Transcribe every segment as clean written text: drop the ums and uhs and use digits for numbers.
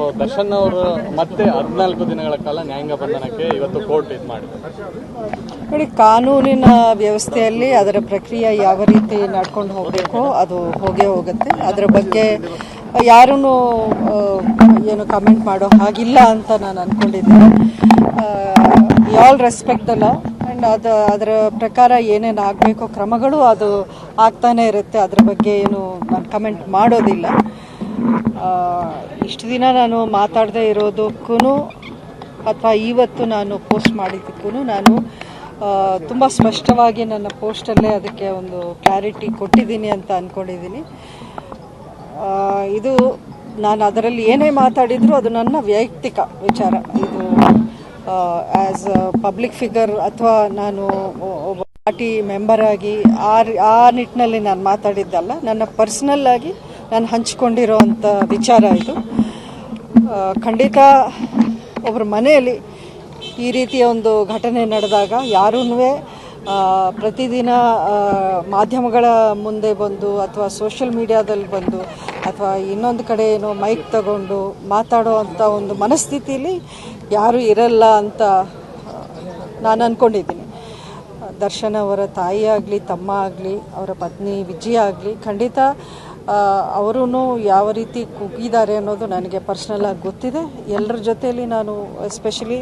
So Darshan ಅವರು ಮತ್ತೆ 14 ದಿನಗಳ ಕಾಲ ನ್ಯಾಯಾಂಗ ಬಂಧನಕ್ಕೆ ಇವತ್ತು ಕೋರ್ಟ್ ಇದು ಮಾಡಿದೆ. ನೋಡಿ, ಕಾನೂನಿನ ವ್ಯವಸ್ಥೆಯಲ್ಲಿ ಅದರ ಪ್ರಕ್ರಿಯೆ ಯಾವ ರೀತಿ ನಡ್ಕೊಂಡು ಹೋಗಬೇಕೋ ಅದು ಹೋಗೇ ಹೋಗುತ್ತೆ. ಅದರ ಬಗ್ಗೆ ಯಾರೂ ಏನು ಕಮೆಂಟ್ ಮಾಡೋ ಹಾಗಿಲ್ಲ ಅಂತ ನಾನು ಅಂದ್ಕೊಂಡಿದ್ದೀನಿ. We all respect the law and ಅದರ ಪ್ರಕಾರ ಏನೇನು ಆಗಬೇಕೋ ಕ್ರಮಗಳು ಅದು ಆಗ್ತಾನೆ ಇರುತ್ತೆ. ಅದ್ರ ಬಗ್ಗೆ ಏನು ನಾನು ಕಮೆಂಟ್ ಮಾಡೋದಿಲ್ಲ. ಇಷ್ಟು ದಿನ ನಾನು ಮಾತಾಡದೇ ಇರೋದಕ್ಕೂ ಅಥವಾ ಇವತ್ತು ನಾನು ಪೋಸ್ಟ್ ಮಾಡಿದ್ದಕ್ಕೂ ನಾನು ತುಂಬ ಸ್ಪಷ್ಟವಾಗಿ ನನ್ನ ಪೋಸ್ಟಲ್ಲೇ ಅದಕ್ಕೆ ಒಂದು ಕ್ಲಾರಿಟಿ ಕೊಟ್ಟಿದ್ದೀನಿ ಅಂತ ಅಂದ್ಕೊಂಡಿದ್ದೀನಿ. ಇದು ನಾನು ಅದರಲ್ಲಿ ಏನೇ ಮಾತಾಡಿದ್ರು ಅದು ನನ್ನ ವೈಯಕ್ತಿಕ ವಿಚಾರ. ಇದು ಆ್ಯಸ್ ಅ ಪಬ್ಲಿಕ್ ಫಿಗರ್ ಅಥವಾ ನಾನು ಒಬ್ಬ ಪಾರ್ಟಿ ಮೆಂಬರ್ ಆಗಿ ಆ ನಿಟ್ಟಿನಲ್ಲಿ ನಾನು ಮಾತಾಡಿದ್ದಲ್ಲ. ನನ್ನ ಪರ್ಸನಲ್ ಆಗಿ ನಾನು ಹಂಚಿಕೊಂಡಿರೋವಂಥ ವಿಚಾರ ಇದು. ಖಂಡಿತ ಒಬ್ಬರ ಮನೆಯಲ್ಲಿ ಈ ರೀತಿಯ ಒಂದು ಘಟನೆ ನಡೆದಾಗ ಯಾರೂ ಪ್ರತಿದಿನ ಮಾಧ್ಯಮಗಳ ಮುಂದೆ ಬಂದು ಅಥವಾ ಸೋಷಿಯಲ್ ಮೀಡಿಯಾದಲ್ಲಿ ಬಂದು ಅಥವಾ ಇನ್ನೊಂದು ಕಡೆ ಏನೋ ಮೈಕ್ ತಗೊಂಡು ಮಾತಾಡೋ ಅಂಥ ಒಂದು ಮನಸ್ಥಿತಿಯಲ್ಲಿ ಯಾರೂ ಇರಲ್ಲ ಅಂತ ನಾನು ಅಂದ್ಕೊಂಡಿದ್ದೀನಿ. ದರ್ಶನ್ ಅವರ ತಾಯಿ ಆಗಲಿ, ತಮ್ಮ ಆಗಲಿ, ಅವರ ಪತ್ನಿ ವಿಜಯ ಆಗಲಿ, ಖಂಡಿತ ಅವರೂ ಯಾವ ರೀತಿ ಕುಗ್ಗಿದ್ದಾರೆ ಅನ್ನೋದು ನನಗೆ ಪರ್ಸ್ನಲ್ ಆಗಿ ಗೊತ್ತಿದೆ. ಎಲ್ಲರ ಜೊತೆಯಲ್ಲಿ ನಾನು ಎಸ್ಪೆಷಲಿ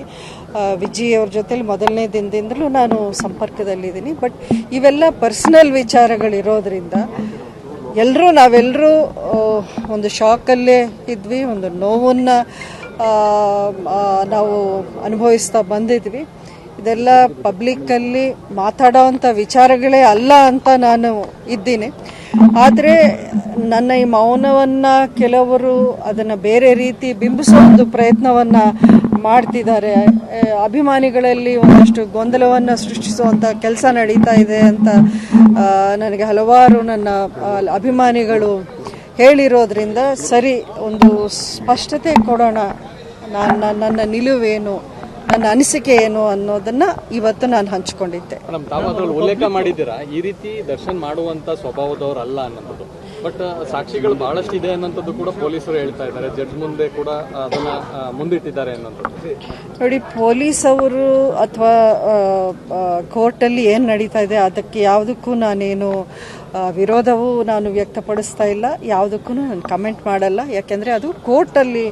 ವಿಜಯ್ ಅವ್ರ ಜೊತೆಲಿ ಮೊದಲನೇ ದಿನದಿಂದಲೂ ನಾನು ಸಂಪರ್ಕದಲ್ಲಿದ್ದೀನಿ. ಬಟ್ ಇವೆಲ್ಲ ಪರ್ಸ್ನಲ್ ವಿಚಾರಗಳಿರೋದ್ರಿಂದ ನಾವೆಲ್ಲರೂ ಒಂದು ಶಾಕಲ್ಲೇ ಇದ್ವಿ, ಒಂದು ನೋವನ್ನು ನಾವು ಅನುಭವಿಸ್ತಾ ಬಂದಿದ್ವಿ. ಇದೆಲ್ಲ ಪಬ್ಲಿಕ್ಕಲ್ಲಿ ಮಾತಾಡೋವಂಥ ವಿಚಾರಗಳೇ ಅಲ್ಲ ಅಂತ ನಾನು ಇದ್ದೀನಿ. ಆದರೆ ನನ್ನ ಈ ಮೌನವನ್ನು ಕೆಲವರು ಅದನ್ನು ಬೇರೆ ರೀತಿ ಬಿಂಬಿಸೋ ಒಂದು ಪ್ರಯತ್ನವನ್ನು ಮಾಡ್ತಿದ್ದಾರೆ. ಅಭಿಮಾನಿಗಳಲ್ಲಿ ಒಂದಷ್ಟು ಗೊಂದಲವನ್ನು ಸೃಷ್ಟಿಸುವಂಥ ಕೆಲಸ ನಡೀತಾ ಇದೆ ಅಂತ ನನಗೆ ಹಲವಾರು ನನ್ನ ಅಭಿಮಾನಿಗಳು ಹೇಳಿರೋದ್ರಿಂದ ಸರಿ ಒಂದು ಸ್ಪಷ್ಟತೆ ಕೊಡೋಣ, ನನ್ನ ನಿಲುವೇನು, ನನ್ನ ಅನಿಸಿಕೆ ಏನು ಅನ್ನೋದನ್ನ ಇವತ್ತು ನಾನು ಹಂಚಿಕೊಂಡಿದ್ದೆ. ಉಲ್ಲೇಖ ಮಾಡಿದ್ದೀರಾ ಈ ರೀತಿ ದರ್ಶನ್ ಮಾಡುವಂತ ಸ್ವಭಾವದವರು ಅಲ್ಲ ಅನ್ನೋದು. ಬಟ್ ಸಾಕ್ಷಿಗಳು ಬಹಳಷ್ಟು ಇದೆ ಅನ್ನೋಂಥದ್ದು ಕೂಡ ಪೊಲೀಸರು ಹೇಳ್ತಾ ಇದ್ದಾರೆ. ಜಡ್ಜ್ ಮುಂದೆ ಕೂಡ ಅದನ್ನ ಮುಂದಿಟ್ಟಿದ್ದಾರೆ ಅನ್ನೋದು. ನೋಡಿ, ಪೊಲೀಸ್ ಅವರು ಅಥವಾ ಕೋರ್ಟಲ್ಲಿ ಏನು ನಡೀತಾ ಇದೆ ಅದಕ್ಕೆ ಯಾವುದಕ್ಕೂ ನಾನೇನು ವಿರೋಧವೂ ನಾನು ವ್ಯಕ್ತಪಡಿಸ್ತಾ ಇಲ್ಲ, ಯಾವುದಕ್ಕೂ ನಾನು ಕಮೆಂಟ್ ಮಾಡಲ್ಲ. ಯಾಕೆಂದರೆ ಅದು ಕೋರ್ಟಲ್ಲಿ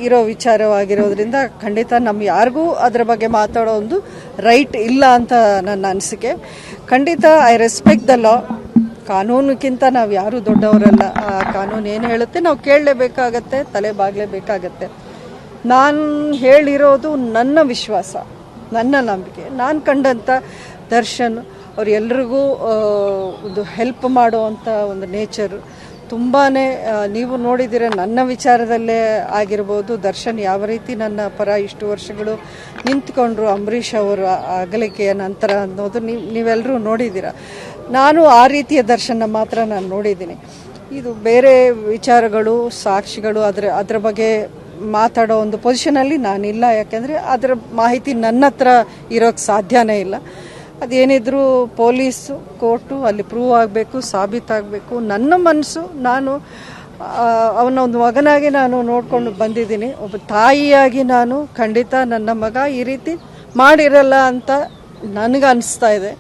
ಇರೋ ವಿಚಾರವಾಗಿರೋದ್ರಿಂದ ಖಂಡಿತ ಯಾರಿಗೂ ಅದರ ಬಗ್ಗೆ ಮಾತಾಡೋ ಒಂದು ರೈಟ್ ಇಲ್ಲ ಅಂತ ನನ್ನ ಅನಿಸಿಕೆ. ಖಂಡಿತ ಐ ರೆಸ್ಪೆಕ್ಟ್ ದ ಲಾ. ಕಾನೂನಿಗಿಂತ ನಾವು ಯಾರೂ ದೊಡ್ಡವರಲ್ಲ. ಆ ಕಾನೂನು ಏನು ಹೇಳುತ್ತೆ ನಾವು ಕೇಳಲೇಬೇಕಾಗತ್ತೆ, ತಲೆ ಬಾಗಲೇಬೇಕಾಗತ್ತೆ. ನಾನು ಹೇಳಿರೋದು ನನ್ನ ವಿಶ್ವಾಸ, ನನ್ನ ನಂಬಿಕೆ. ನಾನು ಕಂಡಂಥ ದರ್ಶನ್ ಅವ್ರು ಎಲ್ರಿಗೂ ಒಂದು ಹೆಲ್ಪ್ ಮಾಡುವಂಥ ಒಂದು ನೇಚರ್ ತುಂಬಾ ನೀವು ನೋಡಿದ್ದೀರ. ನನ್ನ ವಿಚಾರದಲ್ಲೇ ಆಗಿರ್ಬೋದು, ದರ್ಶನ್ ಯಾವ ರೀತಿ ನನ್ನ ಪರ ಇಷ್ಟು ವರ್ಷಗಳು ನಿಂತ್ಕೊಂಡ್ರು ಅಂಬರೀಷ್ ಅವರ ಅಗಲಿಕೆಯ ನಂತರ ಅನ್ನೋದು ನೀವೆಲ್ಲರೂ ನೋಡಿದ್ದೀರ. ನಾನು ಆ ರೀತಿಯ ದರ್ಶನ ಮಾತ್ರ ನಾನು ನೋಡಿದ್ದೀನಿ. ಇದು ಬೇರೆ ವಿಚಾರಗಳು, ಸಾಕ್ಷಿಗಳು ಅದರ ಬಗ್ಗೆ ಮಾತಾಡೋ ಒಂದು ಪೊಸಿಷನಲ್ಲಿ ನಾನಿಲ್ಲ. ಯಾಕೆಂದರೆ ಅದರ ಮಾಹಿತಿ ನನ್ನ ಹತ್ರ ಇರೋಕ್ಕೆ ಸಾಧ್ಯನೇ ಇಲ್ಲ. ಅದೇನಿದ್ರು ಪೊಲೀಸು, ಕೋರ್ಟು ಅಲ್ಲಿ ಪ್ರೂವ್ ಆಗಬೇಕು, ಸಾಬೀತಾಗಬೇಕು. ನನ್ನ ಮನಸ್ಸು, ನಾನು ಅವನ ಒಂದು ಮಗನಾಗಿ ನಾನು ನೋಡ್ಕೊಂಡು ಬಂದಿದ್ದೀನಿ. ಒಬ್ಬ ತಾಯಿಯಾಗಿ ನಾನು ಖಂಡಿತ ನನ್ನ ಮಗ ಈ ರೀತಿ ಮಾಡಿರಲ್ಲ ಅಂತ ನನಗೆ ಅನಿಸ್ತಾ ಇದೆ.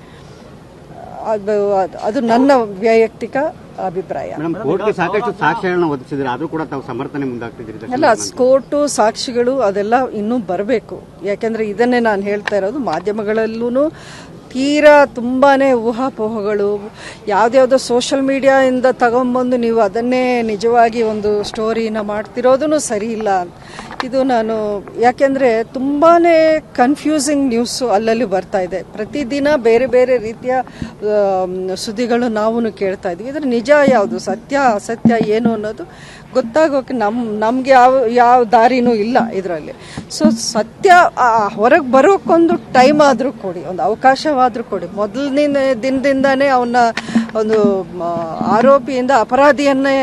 ಅದು ನನ್ನ ವೈಯಕ್ತಿಕ ಅಭಿಪ್ರಾಯ. ಅಲ್ಲ, ಕೋರ್ಟು ಸಾಕ್ಷಿಗಳು ಅದೆಲ್ಲ ಇನ್ನೂ ಬರಬೇಕು. ಯಾಕೆಂದರೆ ಇದನ್ನೇ ನಾನು ಹೇಳ್ತಾ ಇರೋದು. ಮಾಧ್ಯಮಗಳಲ್ಲೂ ತೀರಾ ತುಂಬಾ ಊಹಾಪೋಹಗಳು, ಯಾವುದ್ಯಾವುದೋ ಸೋಷಲ್ ಮೀಡಿಯಾದಿಂದ ತಗೊಂಬಂದು ನೀವು ಅದನ್ನೇ ನಿಜವಾಗಿ ಒಂದು ಸ್ಟೋರಿನ ಮಾಡ್ತಿರೋದೂ ಸರಿ ಇಲ್ಲ. ಇದು ನಾನು ಯಾಕೆಂದರೆ ತುಂಬಾ ಕನ್ಫ್ಯೂಸಿಂಗ್ ನ್ಯೂಸು ಅಲ್ಲಲ್ಲಿ ಬರ್ತಾ ಇದೆ. ಪ್ರತಿದಿನ ಬೇರೆ ಬೇರೆ ರೀತಿಯ ಸುದ್ದಿಗಳು ನಾವು ಕೇಳ್ತಾ ಇದ್ವಿ. ಇದರ ನಿಜ ಯಾವುದು, ಸತ್ಯ ಅಸತ್ಯ ಏನು ಅನ್ನೋದು ಗೊತ್ತಾಗೋಕೆ ನಮಗೆ ಯಾವ ದಾರಿನೂ ಇಲ್ಲ ಇದರಲ್ಲಿ. ಸೊ ಸತ್ಯ ಹೊರಗೆ ಬರೋಕ್ಕೊಂದು ಟೈಮ್ ಆದರೂ ಕೊಡಿ, ಒಂದು ಅವಕಾಶವಾದರೂ ಕೊಡಿ. ಮೊದಲನೇ ದಿನದಿಂದಾನೇ ಅವನ್ನ ಒಂದು ಆರೋಪಿಯಿಂದ ಅಪರಾಧಿಯನ್ನೇ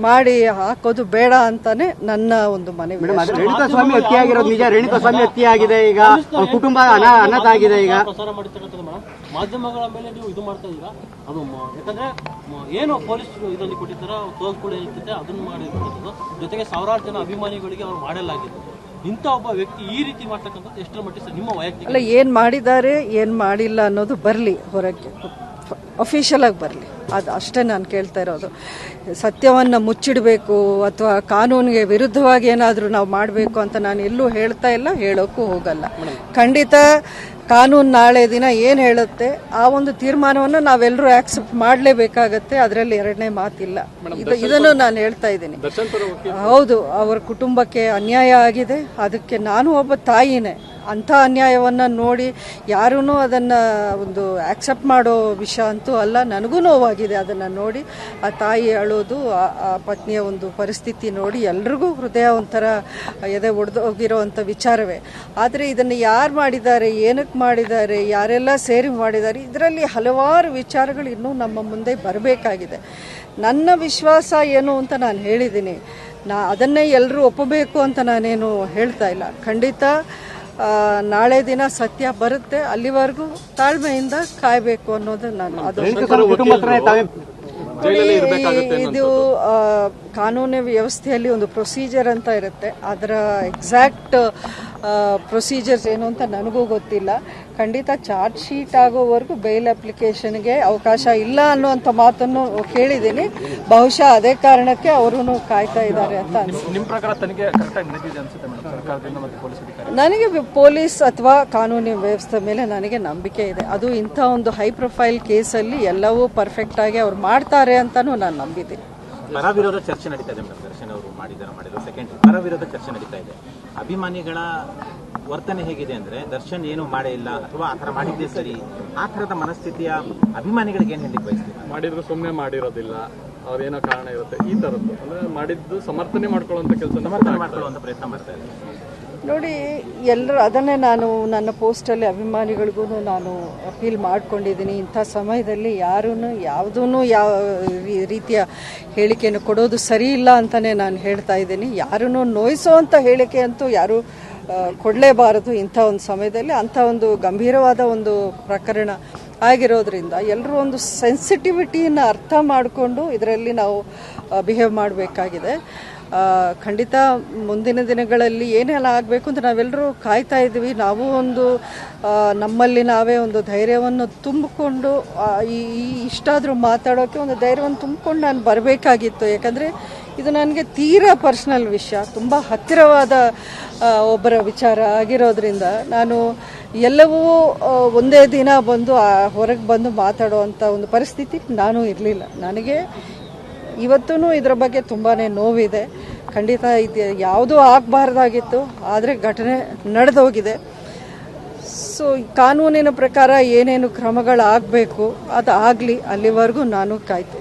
ಮಾಡಿ ಹಾಕೋದು ಬೇಡ ಅಂತಾನೆ ನನ್ನ ಒಂದು ಮನವಿ. ರೇಣುಕಾಸ್ವಾಮಿ ಹತ್ಯೆಯಾಗಿರೋದು ನಿಜ. ರೇಣುಕಾಸ್ವಾಮಿ ಹತ್ಯೆಯಾಗಿದೆ, ಈಗ ಕುಟುಂಬ ಅನಾಥ ಆಗಿದೆ. ಈಗ ಪ್ರಸಾರ ಮಾಡಿರ್ತಕ್ಕಂಥದ್ದು ಮೇಡಮ್, ಮಾಧ್ಯಮಗಳ ಮೇಲೆ ನೀವು ಇದು ಮಾಡ್ತಾ ಇದ್ದೀರಾ. ಅದು ಯಾಕಂದ್ರೆ ಏನು ಪೊಲೀಸ್ ಇದರಲ್ಲಿ ಕೊಟ್ಟಿದ್ದಾರ ತೋರ್ಸ್ಗಳು ಏನಿರ್ತದೆ ಅದನ್ನು ಮಾಡಿರ್ತಕ್ಕಂಥದ್ದು, ಜೊತೆಗೆ ಸಾವಿರಾರು ಜನ ಅಭಿಮಾನಿಗಳಿಗೆ ಅವ್ರು ಮಾಡಲಾಗಿದೆ. ಇಂಥ ಒಬ್ಬ ವ್ಯಕ್ತಿ ಈ ರೀತಿ ಮಾಡ್ತಕ್ಕಂಥದ್ದು ಎಷ್ಟರ ಮಟ್ಟಿಗೆ ನಿಮ್ಮ ವೈಯಕ್ತಿಕ ಅಲ್ಲ, ಏನ್ ಮಾಡಿದ್ದಾರೆ ಏನ್ ಮಾಡಿಲ್ಲ ಅನ್ನೋದು ಬರಲಿ ಹೊರಗೆ, ಅಫಿಷಿಯಲ್ ಆಗಿ ಬರಲಿ. ಅದು ಅಷ್ಟೇ ನಾನು ಕೇಳ್ತಾ ಇರೋದು. ಸತ್ಯವನ್ನು ಮುಚ್ಚಿಡಬೇಕು ಅಥವಾ ಕಾನೂನಿಗೆ ವಿರುದ್ಧವಾಗಿ ಏನಾದರೂ ನಾವು ಮಾಡಬೇಕು ಅಂತ ನಾನು ಎಲ್ಲೂ ಹೇಳ್ತಾ ಇಲ್ಲ, ಹೇಳೋಕ್ಕೂ ಹೋಗಲ್ಲ. ಖಂಡಿತ ಕಾನೂನು ನಾಳೆ ದಿನ ಏನು ಹೇಳುತ್ತೆ ಆ ಒಂದು ತೀರ್ಮಾನವನ್ನು ನಾವೆಲ್ಲರೂ ಆಕ್ಸೆಪ್ಟ್ ಮಾಡಲೇಬೇಕಾಗತ್ತೆ. ಅದರಲ್ಲಿ ಎರಡನೇ ಮಾತಿಲ್ಲ. ಇದನ್ನು ನಾನು ಹೇಳ್ತಾ ಇದ್ದೀನಿ. ಹೌದು, ಅವರ ಕುಟುಂಬಕ್ಕೆ ಅನ್ಯಾಯ ಆಗಿದೆ. ಅದಕ್ಕೆ ನಾನು ಒಬ್ಬ ತಾಯಿನೇ. ಅಂಥ ಅನ್ಯಾಯವನ್ನು ನೋಡಿ ಯಾರೂ ಅದನ್ನು ಒಂದು ಆಕ್ಸೆಪ್ಟ್ ಮಾಡೋ ವಿಷಯ ಅಂತೂ ಅಲ್ಲ. ನನಗೂ ನೋವಾಗಿದೆ ಅದನ್ನು ನೋಡಿ. ಆ ತಾಯಿ ಅಳೋದು, ಆ ಪತ್ನಿಯ ಒಂದು ಪರಿಸ್ಥಿತಿ ನೋಡಿ ಎಲ್ರಿಗೂ ಹೃದಯ ಒಂಥರ ಎದೆ ಒಡೆದೋಗಿರೋವಂಥ ವಿಚಾರವೇ. ಆದರೆ ಇದನ್ನು ಯಾರು ಮಾಡಿದ್ದಾರೆ, ಏನಕ್ಕೆ ಮಾಡಿದ್ದಾರೆ, ಯಾರೆಲ್ಲ ಸೇರಿ ಮಾಡಿದ್ದಾರೆ, ಇದರಲ್ಲಿ ಹಲವಾರು ವಿಚಾರಗಳು ಇನ್ನೂ ನಮ್ಮ ಮುಂದೆ ಬರಬೇಕಾಗಿದೆ. ನನ್ನ ವಿಶ್ವಾಸ ಏನು ಅಂತ ನಾನು ಹೇಳಿದ್ದೀನಿ. ಅದನ್ನೇ ಎಲ್ಲರೂ ಒಪ್ಪಬೇಕು ಅಂತ ನಾನೇನು ಹೇಳ್ತಾ ಇಲ್ಲ. ಖಂಡಿತ ನಾಳೆ ದಿನ ಸತ್ಯ ಬರುತ್ತೆ. ಅಲ್ಲಿವರೆಗೂ ತಾಳ್ಮೆಯಿಂದ ಕಾಯಬೇಕು ಅನ್ನೋದು ನಾನು ಇದು ಕಾನೂನು ವ್ಯವಸ್ಥೆಯಲ್ಲಿ ಒಂದು ಪ್ರೊಸೀಜರ್ ಅಂತ ಇರುತ್ತೆ. ಅದರ ಎಕ್ಸಾಕ್ಟ್ ಪ್ರೊಸೀಜರ್ಸ್ ಏನು ಅಂತ ನನಗೂ ಗೊತ್ತಿಲ್ಲ. ಖಂಡಿತ ಚಾರ್ಜ್ ಶೀಟ್ ಆಗೋವರೆಗೂ ಬೇಲ್ ಅಪ್ಲಿಕೇಶನ್ಗೆ ಅವಕಾಶ ಇಲ್ಲ ಅನ್ನುವಂಥ ಮಾತನ್ನು ಕೇಳಿದ್ದೀನಿ. ಬಹುಶಃ ಅದೇ ಕಾರಣಕ್ಕೆ ಅವರು ಕಾಯ್ತಾ ಇದ್ದಾರೆ ಅಂತ ನನಗೆ ಪೊಲೀಸ್ ಅಥವಾ ಕಾನೂನು ವ್ಯವಸ್ಥೆ ಮೇಲೆ ನನಗೆ ನಂಬಿಕೆ ಇದೆ. ಅದು ಇಂಥ ಒಂದು ಹೈ ಪ್ರೊಫೈಲ್ ಕೇಸಲ್ಲಿ ಎಲ್ಲವೂ ಪರ್ಫೆಕ್ಟ್ ಆಗಿ ಅವ್ರು ಮಾಡ್ತಾರೆ ಅಂತಾನು ನಾನು ನಂಬಿದ್ದೀನಿ. ಪರ ವಿರೋಧ ಚರ್ಚೆ ನಡೀತಾ ಇದೆ ಮೇಡಮ್. ದರ್ಶನ್ ಅವರು ಮಾಡಿದ್ರು ಸೆಕೆಂಡ್ ಪರ ವಿರೋಧ ಚರ್ಚೆ ನಡೀತಾ ಇದೆ. ಅಭಿಮಾನಿಗಳ ವರ್ತನೆ ಹೇಗಿದೆ ಅಂದ್ರೆ ದರ್ಶನ್ ಏನು ಮಾಡೇ ಇಲ್ಲ ಅಥವಾ ಆ ಥರ ಮಾಡಿದ್ದೇ ಸರಿ, ಆ ಥರದ ಮನಸ್ಥಿತಿಯ ಅಭಿಮಾನಿಗಳಿಗೆ ಏನು ಹೇಳಿ ಬಯಸ್ತೀವಿ? ಮಾಡಿದ್ರು ಸುಮ್ಮನೆ ಮಾಡಿರೋದಿಲ್ಲ, ಅವ್ರೇನೋ ಕಾರಣ ಇರುತ್ತೆ. ಈ ಥರದ್ದು ಅಂದ್ರೆ ಮಾಡಿದ್ದು ಸಮರ್ಥನೆ ಮಾಡ್ಕೊಳ್ಳುವಂಥ ಕೆಲಸ ಮಾಡ್ಕೊಳ್ಳುವಂಥ ಪ್ರಯತ್ನ ಮಾಡ್ತಾ ಇದ್ದಾರೆ. ನೋಡಿ, ಎಲ್ಲರೂ ಅದನ್ನೇ ನಾನು ನನ್ನ ಪೋಸ್ಟಲ್ಲಿ ಅಭಿಮಾನಿಗಳಿಗೂ ನಾನು ಅಪೀಲ್ ಮಾಡ್ಕೊಂಡಿದ್ದೀನಿ. ಇಂಥ ಸಮಯದಲ್ಲಿ ಯಾರೂ ಯಾವುದೂ ಯಾವ ರೀತಿಯ ಹೇಳಿಕೆಯನ್ನು ಕೊಡೋದು ಸರಿ ಇಲ್ಲ ಅಂತಲೇ ನಾನು ಹೇಳ್ತಾ ಇದ್ದೀನಿ. ಯಾರನ್ನೂ ನೋಯಿಸೋವಂಥ ಹೇಳಿಕೆ ಅಂತೂ ಯಾರೂ ಕೊಡಲೇಬಾರದು ಇಂಥ ಒಂದು ಸಮಯದಲ್ಲಿ. ಅಂಥ ಒಂದು ಗಂಭೀರವಾದ ಒಂದು ಪ್ರಕರಣ ಆಗಿರೋದ್ರಿಂದ ಎಲ್ಲರೂ ಒಂದು ಸೆನ್ಸಿಟಿವಿಟಿಯನ್ನು ಅರ್ಥ ಮಾಡಿಕೊಂಡು ಇದರಲ್ಲಿ ನಾವು ಬಿಹೇವ್ ಮಾಡಬೇಕಾಗಿದೆ. ಖಂಡಿತ ಮುಂದಿನ ದಿನಗಳಲ್ಲಿ ಏನೆಲ್ಲ ಆಗಬೇಕು ಅಂತ ನಾವೆಲ್ಲರೂ ಕಾಯ್ತಾ ಇದ್ದೀವಿ. ನಾವು ಒಂದು ನಮ್ಮಲ್ಲಿ ನಾವೇ ಒಂದು ಧೈರ್ಯವನ್ನು ತುಂಬಿಕೊಂಡು ಇಷ್ಟಾದರೂ ಮಾತಾಡೋಕ್ಕೆ ಒಂದು ಧೈರ್ಯವನ್ನು ತುಂಬಿಕೊಂಡು ನಾನು ಬರಬೇಕಾಗಿತ್ತು. ಯಾಕಂದರೆ ಇದು ನನಗೆ ತೀರಾ ಪರ್ಸ್ನಲ್ ವಿಷಯ, ತುಂಬ ಹತ್ತಿರವಾದ ಒಬ್ಬರ ವಿಚಾರ ಆಗಿರೋದ್ರಿಂದ ನಾನು ಎಲ್ಲವೂ ಒಂದೇ ದಿನ ಬಂದು ಹೊರಗೆ ಬಂದು ಮಾತಾಡೋವಂಥ ಒಂದು ಪರಿಸ್ಥಿತಿ ನಾನು ಇರಲಿಲ್ಲ. ನನಗೆ ಇವತ್ತೂ ಇದರ ಬಗ್ಗೆ ತುಂಬಾ ನೋವಿದೆ. ಖಂಡಿತ ಇದು ಯಾವುದೂ ಆಗಬಾರ್ದಾಗಿತ್ತು, ಆದರೆ ಘಟನೆ ನಡೆದೋಗಿದೆ. ಸೊ ಕಾನೂನಿನ ಪ್ರಕಾರ ಏನೇನು ಕ್ರಮಗಳಾಗಬೇಕು ಅದು ಆಗಲಿ, ಅಲ್ಲಿವರೆಗೂ ನಾನು ಕಾಯ್ತೀನಿ.